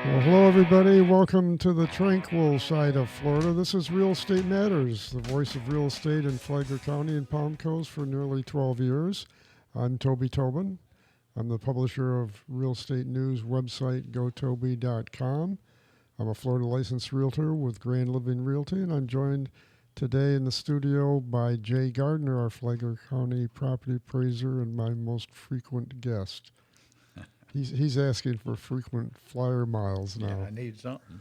Well, hello, everybody. Welcome to the tranquil side of Florida. This is Real Estate Matters, the voice of real estate in Flagler County and Palm Coast for nearly 12 years. I'm Toby Tobin. I'm the publisher of real estate news website gotoby.com. I'm a Florida licensed realtor with Grand Living Realty, and I'm joined today in the studio by Jay Gardner, our Flagler County property appraiser and my most frequent guest. He's asking for frequent flyer miles now. Yeah, I need something.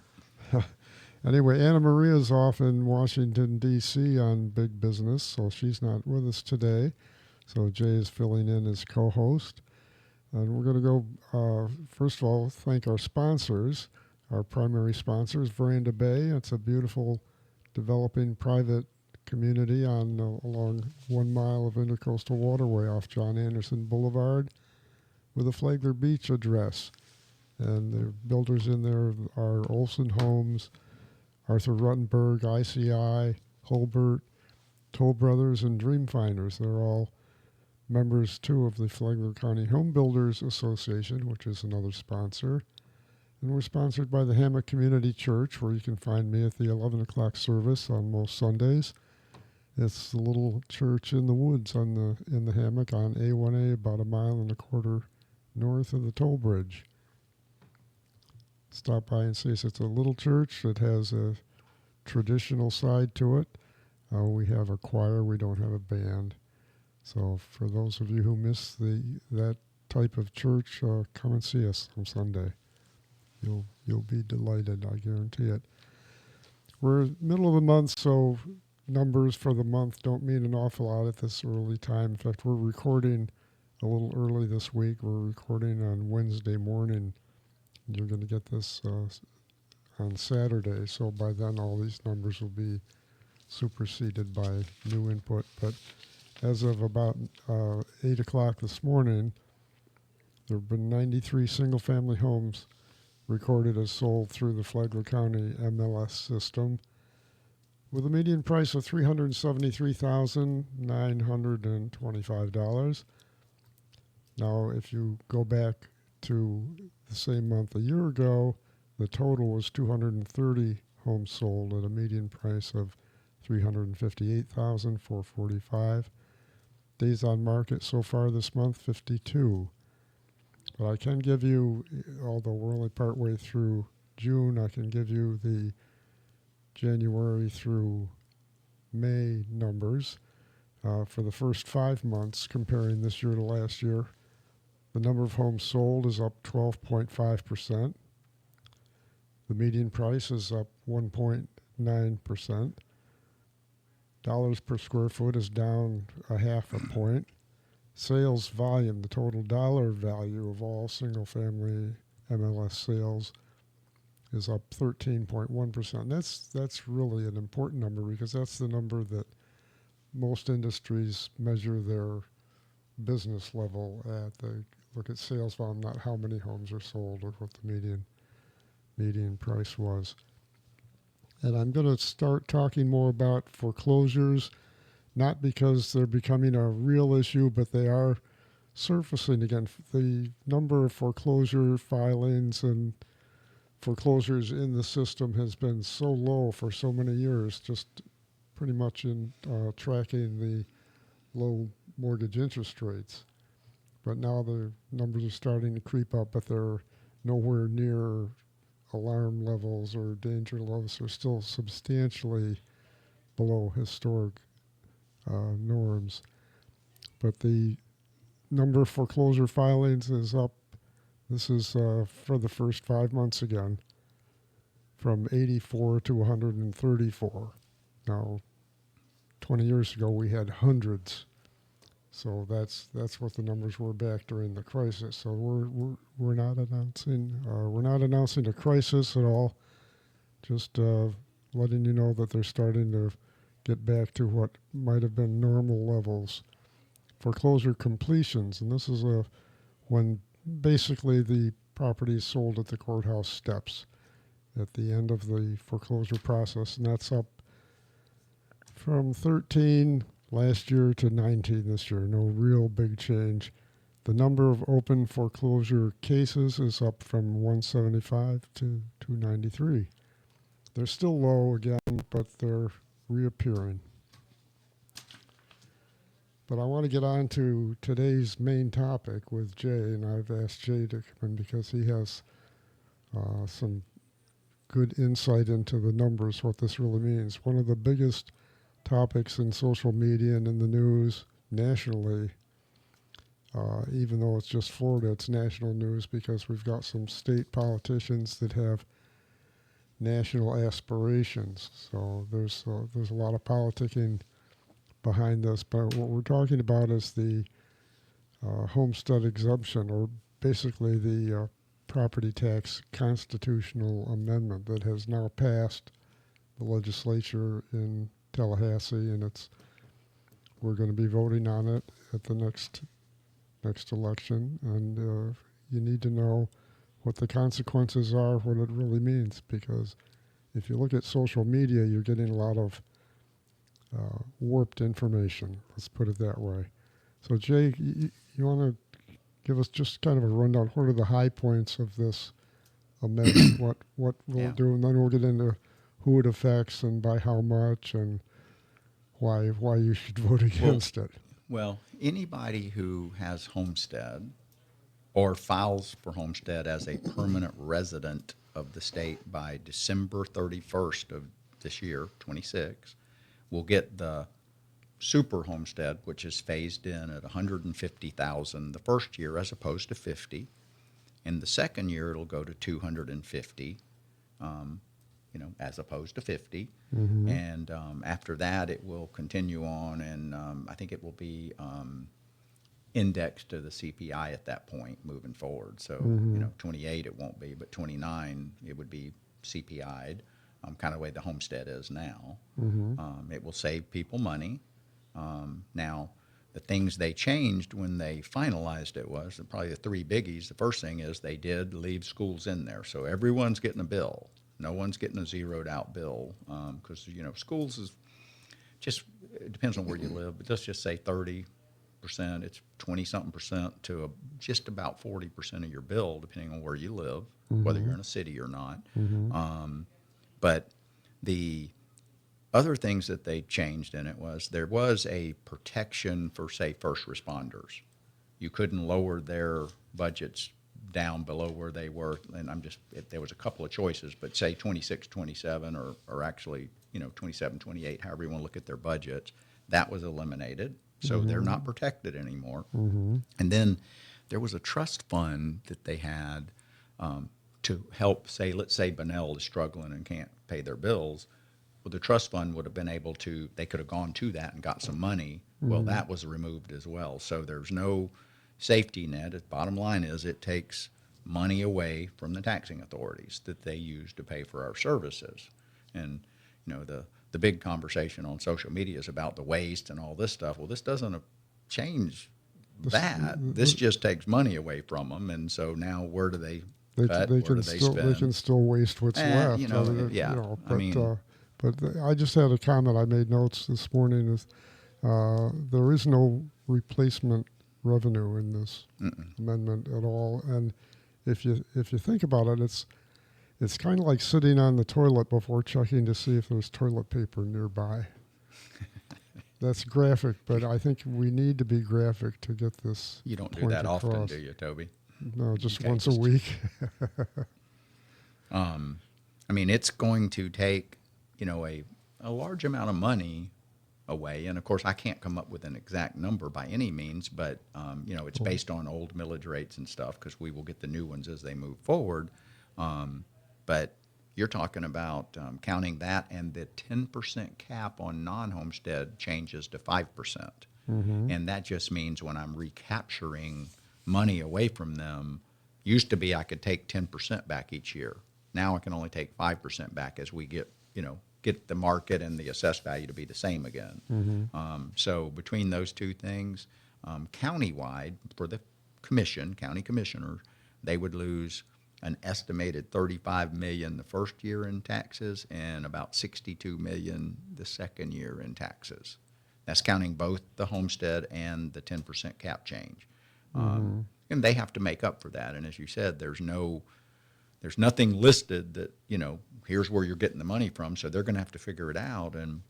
Anyway, Anna Maria's off in Washington, D.C. on big business, so she's not with us today. So Jay is filling in as co-host. And we're going to go, first of all, thank our sponsors. Our primary sponsors, Veranda Bay. It's a beautiful developing private community along 1 mile of intercoastal waterway off John Anderson Boulevard, with a Flagler Beach address. And the builders in there are Olson Homes, Arthur Ruttenberg, ICI, Holbert, Toll Brothers, and Dreamfinders. They're all members, too, of the Flagler County Home Builders Association, which is another sponsor. And we're sponsored by the Hammock Community Church, where you can find me at the 11 o'clock service on most Sundays. It's the little church in the woods in the hammock on A1A, about 1.25 miles north of the toll bridge. Stop by and see us. It's a little church that has a traditional side to it. We have a choir. We don't have a band. So for those of you who miss that type of church, come and see us on Sunday. You'll be delighted, I guarantee it. We're middle of the month, so numbers for the month don't mean an awful lot at this early time. In fact, we're recording a little early this week. We're recording on Wednesday morning. You're going to get this on Saturday, so by then all these numbers will be superseded by new input. But as of about 8 o'clock this morning, there have been 93 single-family homes recorded as sold through the Flagler County MLS system, with a median price of $373,925. Now, if you go back to the same month a year ago, the total was 230 homes sold at a median price of $358,445. Days on market so far this month, 52. But I can give you, although we're only partway through June, I can give you the January through May numbers for the first 5 months, comparing this year to last year. The number of homes sold is up 12.5%. The median price is up 1.9%. Dollars per square foot is down 0.5 point. Sales volume, the total dollar value of all single-family MLS sales, is up 13.1%. That's really an important number, because that's the number that most industries measure their business level at. They look at sales volume, not how many homes are sold or what the median price was. And I'm going to start talking more about foreclosures, not because they're becoming a real issue, but they are surfacing again. The number of foreclosure filings and foreclosures in the system has been so low for so many years, just pretty much in tracking the low mortgage interest rates. But now the numbers are starting to creep up, but they're nowhere near alarm levels or danger levels. They're still substantially below historic norms. But the number of foreclosure filings is up. This is for the first 5 months again, from 84 to 134. Now, 20 years ago we had hundreds. So that's what the numbers were back during the crisis. So we're not announcing a crisis at all. Just letting you know that they're starting to get back to what might have been normal levels. Foreclosure completions, and this is when basically the property is sold at the courthouse steps at the end of the foreclosure process, and that's up from 13 last year to 19 this year. No real big change. The number of open foreclosure cases is up from 175 to 293. They're still low again, but they're reappearing. But I want to get on to today's main topic with Jay, and I've asked Jay to come in because he has some good insight into the numbers, what this really means. One of the biggest topics in social media and in the news nationally, even though it's just Florida, it's national news because we've got some state politicians that have national aspirations. So there's a lot of politicking behind this, but what we're talking about is the homestead exemption, or basically the property tax constitutional amendment that has now passed the legislature in Tallahassee, and we're going to be voting on it at the next election, and you need to know what the consequences are, what it really means, because if you look at social media, you're getting a lot of warped information. Let's put it that way. So, Jay, you want to give us just kind of a rundown? What are the high points of this amendment? what we'll do, and then we'll get into who it affects and by how much and why you should vote against it. Well, anybody who has homestead or files for homestead as a permanent resident of the state by December 31st of this year, 26, will get the super homestead, which is phased in at $150,000 the first year as opposed to $50,000. In the second year, it'll go to $250,000, as opposed to $50,000. Mm-hmm. And after that, it will continue on, and I think it will be indexed to the CPI at that point moving forward. So, 28 it won't be, but 29 it would be CPI'd, kind of the way the homestead is now. Mm-hmm. It will save people money. Now, the things they changed when they finalized it was probably the three biggies. The first thing is they did leave schools in there, so everyone's getting a bill. No one's getting a zeroed out bill, because schools is just, it depends on where you live, but let's just say 30%. It's 20-something% to just about 40% of your bill, depending on where you live, mm-hmm. whether you're in a city or not. Mm-hmm. But the other things that they changed in it was there was a protection for, say, first responders. You couldn't lower their budgets down below where they were, and there was a couple of choices, but say 26, 27, or actually 27, 28, however you want to look at their budgets, that was eliminated. So mm-hmm. they're not protected anymore. Mm-hmm. And then there was a trust fund that they had to help, let's say Bunnell is struggling and can't pay their bills. Well, the trust fund would have been able to, they could have gone to that and got some money. Mm-hmm. Well, that was removed as well. So there's no safety net. The bottom line is it takes money away from the taxing authorities that they use to pay for our services. And, the big conversation on social media is about the waste and all this stuff. Well, this doesn't change that. This just takes money away from them. And so now where do they cut? Where do they spend? They can still waste what's left. But I just had a comment. I made notes this morning. Is there is no replacement revenue in this amendment at all. And if you think about it, it's kind of like sitting on the toilet before checking to see if there's toilet paper nearby. That's graphic, but I think we need to be graphic to get this. You don't do that across. Often, do you, Toby? No, just once a week. It's going to take, a large amount of money away. And, of course, I can't come up with an exact number by any means, but, it's based on old millage rates and stuff because we will get the new ones as they move forward. But you're talking about counting that, and the 10% cap on non-homestead changes to 5%. Mm-hmm. And that just means when I'm recapturing money away from them, used to be I could take 10% back each year. Now I can only take 5% back as we get the market and the assessed value to be the same again. Mm-hmm. So between those two things, countywide, for the county commissioner, they would lose an estimated $35 million the first year in taxes and about $62 million the second year in taxes. That's counting both the homestead and the 10% cap change. And they have to make up for that. And as you said, there's nothing listed that, here's where you're getting the money from. So they're going to have to figure it out. And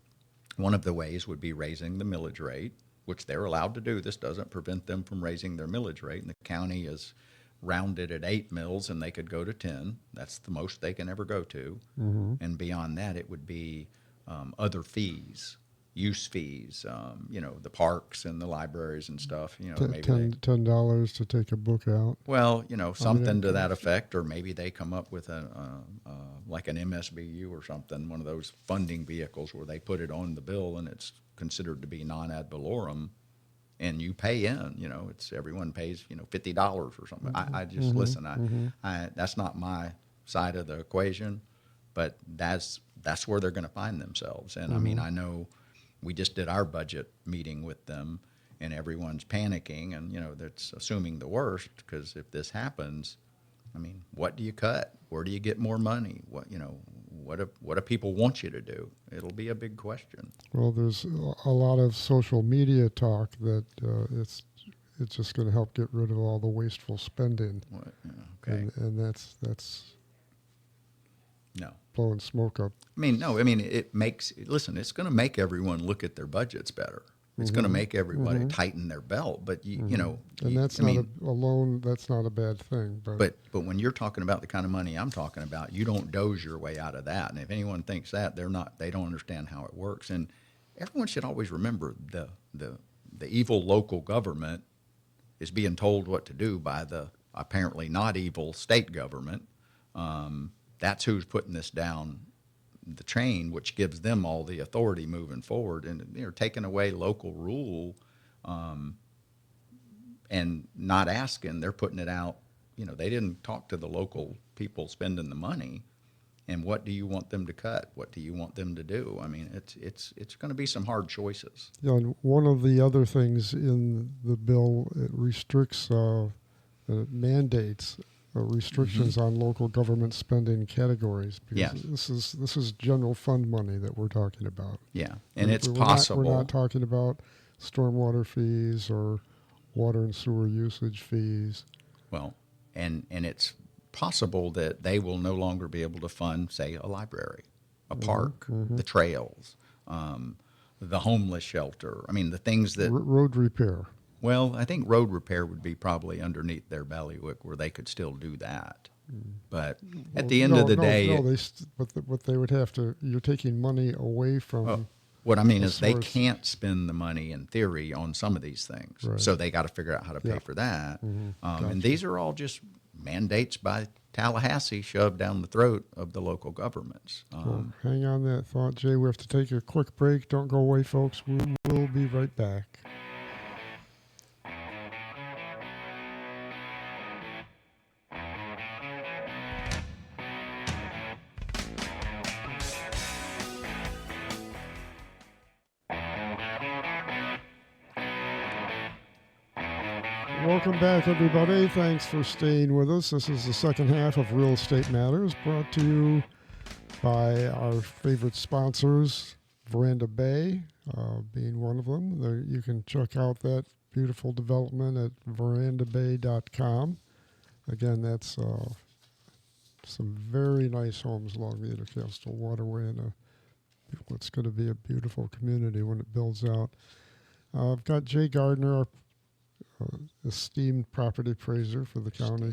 one of the ways would be raising the millage rate, which they're allowed to do. This doesn't prevent them from raising their millage rate. And the county is rounded at 8 mills, and they could go to 10. That's the most they can ever go to. And beyond that, it would be other fees, use fees, the parks and the libraries and stuff. Maybe $10 to take a book out. Well, something to that effect, or maybe they come up with like an MSBU or something, one of those funding vehicles where they put it on the bill and it's considered to be non-ad valorem, and you pay in. It's everyone pays $50 or something. I just listen. I that's not my side of the equation, but that's where they're going to find themselves. And I mean, I know we just did our budget meeting with them, and everyone's panicking, and that's assuming the worst, because if this happens, I mean, what do you cut? Where do you get more money? What do people want you to do? It'll be a big question. Well, there's a lot of social media talk that it's just going to help get rid of all the wasteful spending. Okay. And that's no. blowing smoke up. It makes, listen, it's going to make everyone look at their budgets better. It's going to make everybody tighten their belt, but and that's that's not a bad thing. But when you're talking about the kind of money I'm talking about, you don't doze your way out of that. And if anyone thinks that, they don't understand how it works. And everyone should always remember the evil local government is being told what to do by the apparently not evil state government. That's who's putting this down the chain, which gives them all the authority moving forward. And taking away local rule and not asking, they're putting it out. They didn't talk to the local people spending the money. And what do you want them to cut? What do you want them to do? I mean, it's going to be some hard choices. And one of the other things in the bill, it restricts, mandates restrictions on local government spending categories. Because this is general fund money that we're talking about. Yeah, and it's possible. We're not talking about stormwater fees or water and sewer usage fees. Well, and it's possible that they will no longer be able to fund, say, a library, a park, the trails, the homeless shelter. I mean, the things that... road repair. Well, I think road repair would be probably underneath their bailiwick where they could still do that. But at the end of the day... but they would have to... You're taking money away from... What I mean is they can't spend the money, in theory, on some of these things. Right. So they got to figure out how to pay for that. Gotcha. And these are all just mandates by Tallahassee shoved down the throat of the local governments. Well, hang on that thought, Jay. We have to take a quick break. Don't go away, folks. We will be right back. Welcome back, everybody. Thanks for staying with us. This is the second half of Real Estate Matters, brought to you by our favorite sponsors, Veranda Bay being one of them. You can check out that beautiful development at verandabay.com. Again, that's some very nice homes along the Intercoastal Waterway and what's going to be a beautiful community when it builds out. I've got Jay Gardner, our esteemed property appraiser for the county.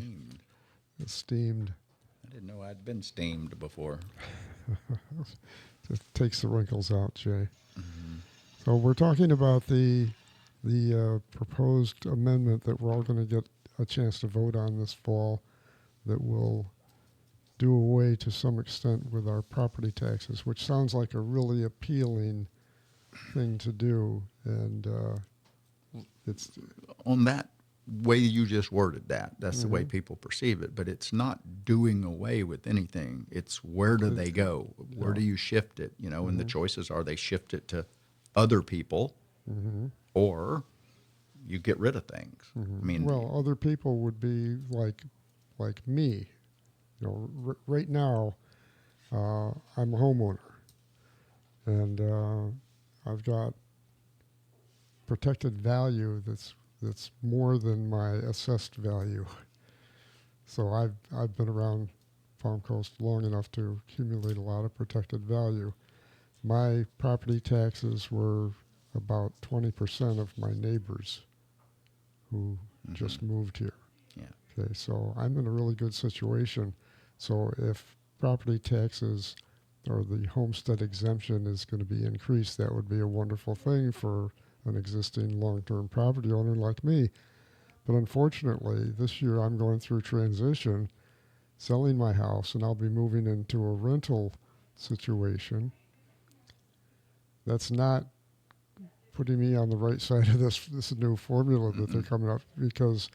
Esteemed. I didn't know I'd been steamed before. It takes the wrinkles out, Jay. So we're talking about the proposed amendment that we're all going to get a chance to vote on this fall that will do away to some extent with our property taxes, which sounds like a really appealing thing to do. And it's on that way you just worded that. That's the way people perceive it. But it's not doing away with anything. It's where do they go? Where do you shift it? And the choices are they shift it to other people or you get rid of things. I mean, well, other people would be like me. Right now, I'm a homeowner, and I've got protected value that's that's more than my assessed value. So I've been around Palm Coast long enough to accumulate a lot of protected value. My property taxes were about 20% of my neighbors who just moved here. Yeah. Okay, so I'm in a really good situation. So if property taxes or the homestead exemption is going to be increased, that would be a wonderful thing for an existing long-term property owner like me. But unfortunately, this year I'm going through transition, selling my house, and I'll be moving into a rental situation. That's not putting me on the right side of this new formula that they're Mm-mm. coming up, because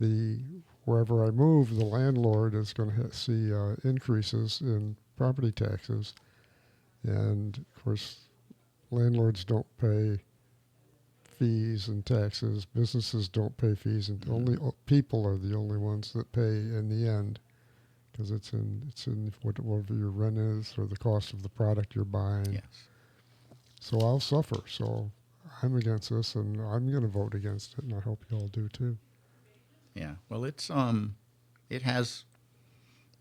the wherever I move, the landlord is going to see increases in property taxes, and of course, landlords don't pay fees and taxes. Businesses don't pay fees, and Mm-hmm. only people are the only ones that pay in the end, because it's in whatever your rent is or the cost of the product you're buying. Yes. So I'll suffer. So I'm against this, and I'm going to vote against it, and I hope you all do too. Yeah. Well, it has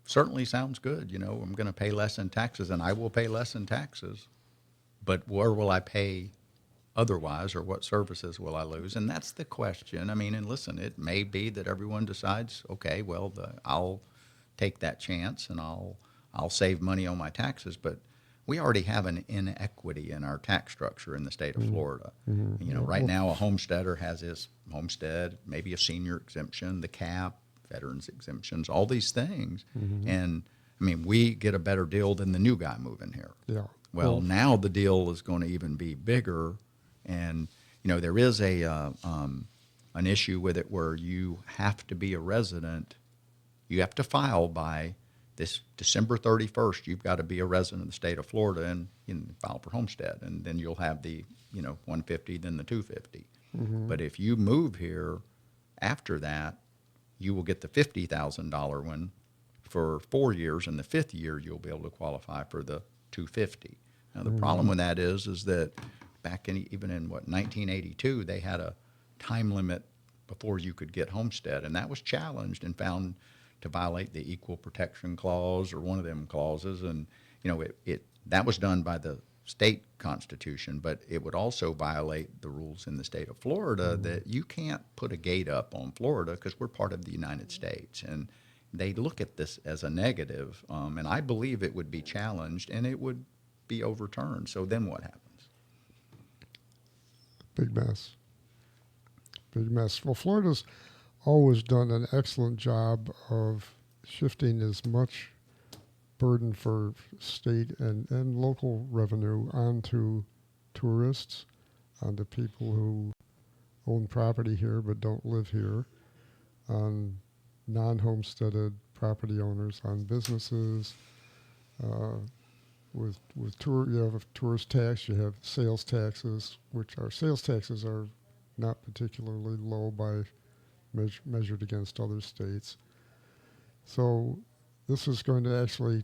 certainly sounds good. You know, I'm going to pay less in taxes, and I will pay less in taxes. But where will I pay otherwise, or what services will I lose? And that's the question. I mean, and listen, it may be that everyone decides, okay, well, I'll take that chance and I'll save money on my taxes. But we already have an inequity in our tax structure in the state of Florida. You know, Yeah, right well, now a homesteader has his homestead, maybe a senior exemption, the cap, veterans exemptions, all these things. And I mean, we get a better deal than the new guy moving here. yeah. Well, Well, now the deal is going to even be bigger, and you know there is an issue with it where you have to be a resident. You have to file by this December 31st. You've got to be a resident of the state of Florida and file for homestead, and then you'll have the 150, then the 250. hmm But if you move here after that, you will get the $50,000 one for 4 years, and the fifth year you'll be able to qualify for the 250. Now the problem hmm with that is that back in even in what 1982 they had a time limit before you could get homestead, and that was challenged and found to violate the equal protection clause or one of them clauses, and it that was done by the state constitution, but it would also violate the rules in the state of Florida that you can't put a gate up on Florida because we're part of the United States. And they look at this as a negative, and I believe it would be challenged and it would be overturned. So then what happens? big mess. Big mess. Well, Florida's always done an excellent job of shifting as much burden for state and local revenue onto tourists, onto people who own property here but don't live here, on non-homesteaded property owners, on businesses. Uh, with tour, you have a tourist tax, you have sales taxes, which our sales taxes are not particularly low by measured against other states. So this is going to actually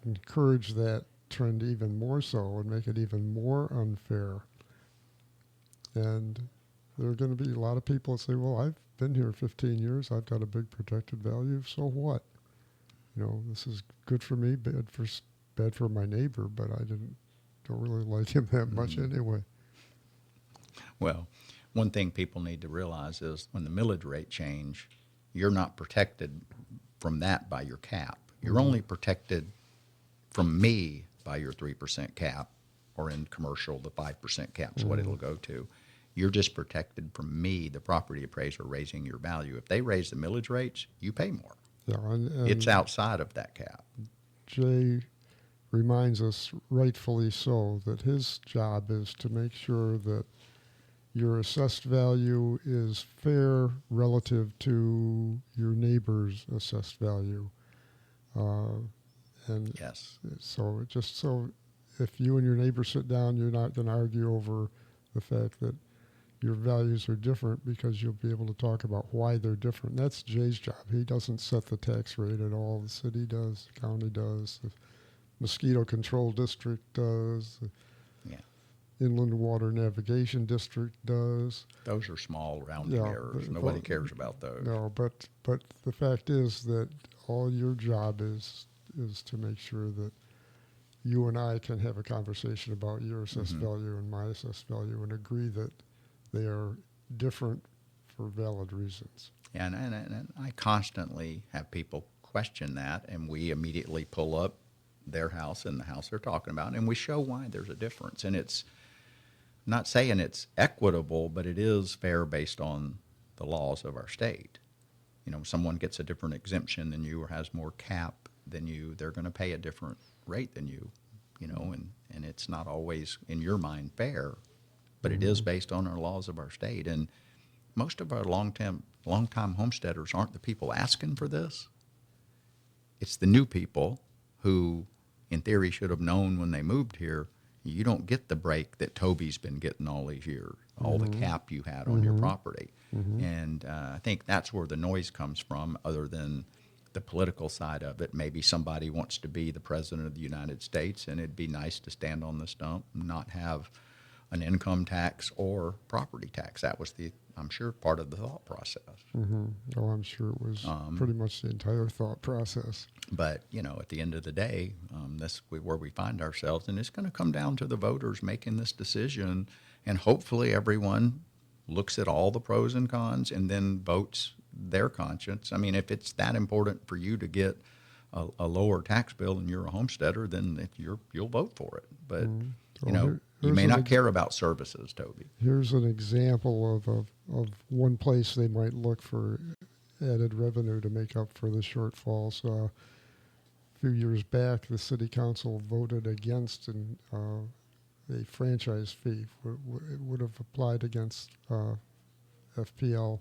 encourage that trend even more so and make it even more unfair. And there are going to be a lot of people that say, well, I've been here 15 years. I've got a big protected value. So what? This is good for me, bad for my neighbor, but don't really like him that much Mm. anyway. Well, one thing people need to realize is when the millage rate change, you're not protected from that by your cap. You're hmm only protected from me by your 3% cap, or in commercial, the 5% cap's what hmm it'll go to. You're just protected from me, the property appraiser, raising your value. If they raise the millage rates, you pay more. Yeah, It's and outside of that cap. Jay reminds us, rightfully so, that his job is to make sure that your assessed value is fair relative to your neighbor's assessed value. Uh, and Yes. so just so if you and your neighbor sit down, you're not going to argue over the fact that your values are different, because you'll be able to talk about why they're different. That's Jay's job. He doesn't set the tax rate at all. The city does, the county does, the mosquito control district does. Yeah. Inland Water Navigation District does. Those are small rounding Yeah, errors. Nobody cares about those. no, but the fact is that all your job is to make sure that you and I can have a conversation about your assessed value and my assessed value and agree that they are different for valid reasons. And I constantly have people question that, and we immediately pull up their house and the house they're talking about, and we show why there's a difference. And it's not saying it's equitable, but it is fair based on the laws of our state. You know, someone gets a different exemption than you or has more cap than you, they're going to pay a different rate than you know, and it's not always, in your mind, fair, but it is based on our laws of our state. And most of our long-time homesteaders aren't the people asking for this. It's the new people who, in theory, should have known when they moved here, you don't get the break that Toby's been getting all these years, all the cap you had on your property. And I think that's where the noise comes from, other than the political side of it. Maybe somebody wants to be the president of the United States, and it'd be nice to stand on the stump and not have an income tax or property tax. That was I'm sure, part of the thought process. Oh, I'm sure it was pretty much the entire thought process. But, you know, at the end of the day, that's where we find ourselves, and it's going to come down to the voters making this decision, and hopefully everyone looks at all the pros and cons and then votes their conscience. I mean, if it's that important for you to get a lower tax bill and you're a homesteader, then you'll vote for it. But, you know, you may not care about services, Toby. Here's an example of one place they might look for added revenue to make up for the shortfalls. A few years back, the city council voted against a franchise fee. It would have applied against FPL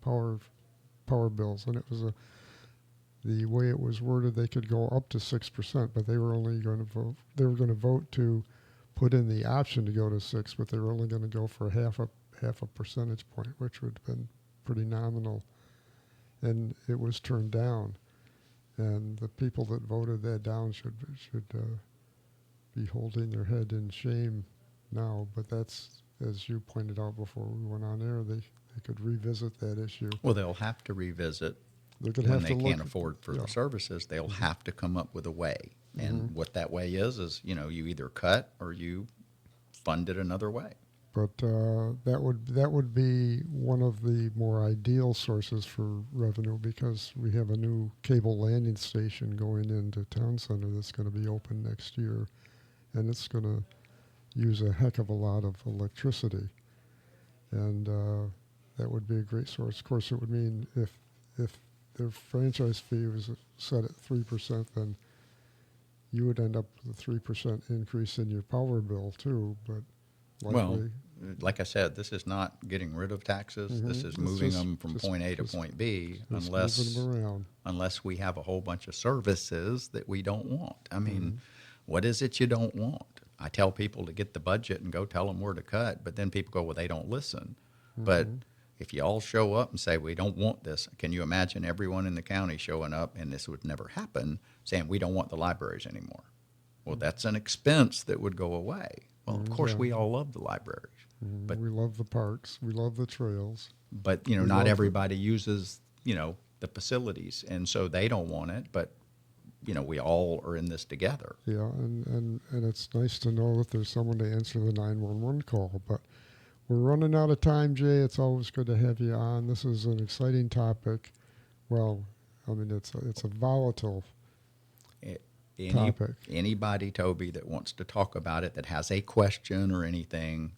power bills, and it was the way it was worded. They could go up to 6%, but they were only going to vote. They were going to vote to put in the option to go to 6, but they were only going to go for half a percentage point, which would have been pretty nominal, and it was turned down. And the people that voted that down should be holding their head in shame now. But that's, as you pointed out before we went on air, they could revisit that issue. Well, they'll have to revisit when they can't afford for the services. They'll have to come up with a way. And what that way is, you know, you either cut or you fund it another way. But that would be one of the more ideal sources for revenue, because we have a new cable landing station going into town center that's going to be open next year, and it's going to use a heck of a lot of electricity, and that would be a great source. Of course, it would mean if the franchise fee was set at 3%, then you would end up with a 3% increase in your power bill too. But likely, like I said, this is not getting rid of taxes. This is moving them from point A to point B, unless we have a whole bunch of services that we don't want. I mean, what is it you don't want? I tell people to get the budget and go tell them where to cut, but then people go, well, they don't listen. But if you all show up and say, we don't want this, can you imagine everyone in the county showing up, and this would never happen, saying we don't want the libraries anymore? Well, that's an expense that would go away. Well, of course, we all love the libraries. But we love the parks. We love the trails. But, you know, not everybody uses, you know, the facilities, and so they don't want it. But, you know, we all are in this together. Yeah, and it's nice to know that there's someone to answer the 911 call. But we're running out of time, Jay. It's always good to have you on. This is an exciting topic. Well, I mean, it's a volatile topic. Anybody, Toby, that wants to talk about it, that has a question or anything,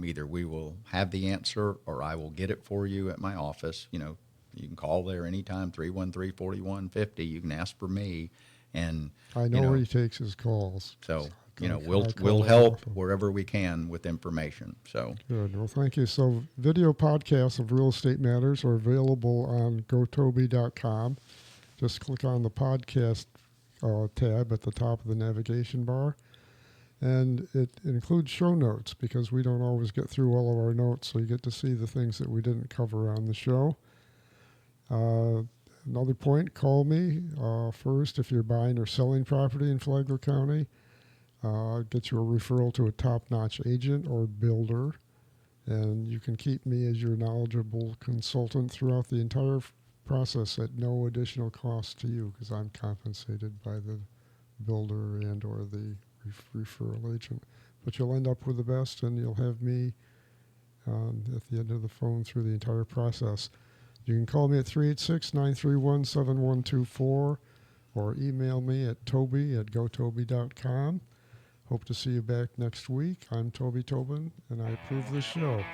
either we will have the answer or I will get it for you at my office. You know, you can call there anytime, 313-4150. You can ask for me. And I know where he takes his calls. So, you know, we'll help wherever we can with information. So good. Well, thank you. So video podcasts of Real Estate Matters are available on gotoby.com. Just click on the podcast tab at the top of the navigation bar. And it includes show notes, because we don't always get through all of our notes, so you get to see the things that we didn't cover on the show. Another point, call me first if you're buying or selling property in Flagler County. Get you a referral to a top-notch agent or builder, and you can keep me as your knowledgeable consultant throughout the entire process at no additional cost to you, because I'm compensated by the builder and or the referral agent. But you'll end up with the best, and you'll have me at the end of the phone through the entire process. You can call me at 386-931-7124 or email me at toby@gotoby.com. Hope to see you back next week. I'm Toby Tobin, and I approve this show.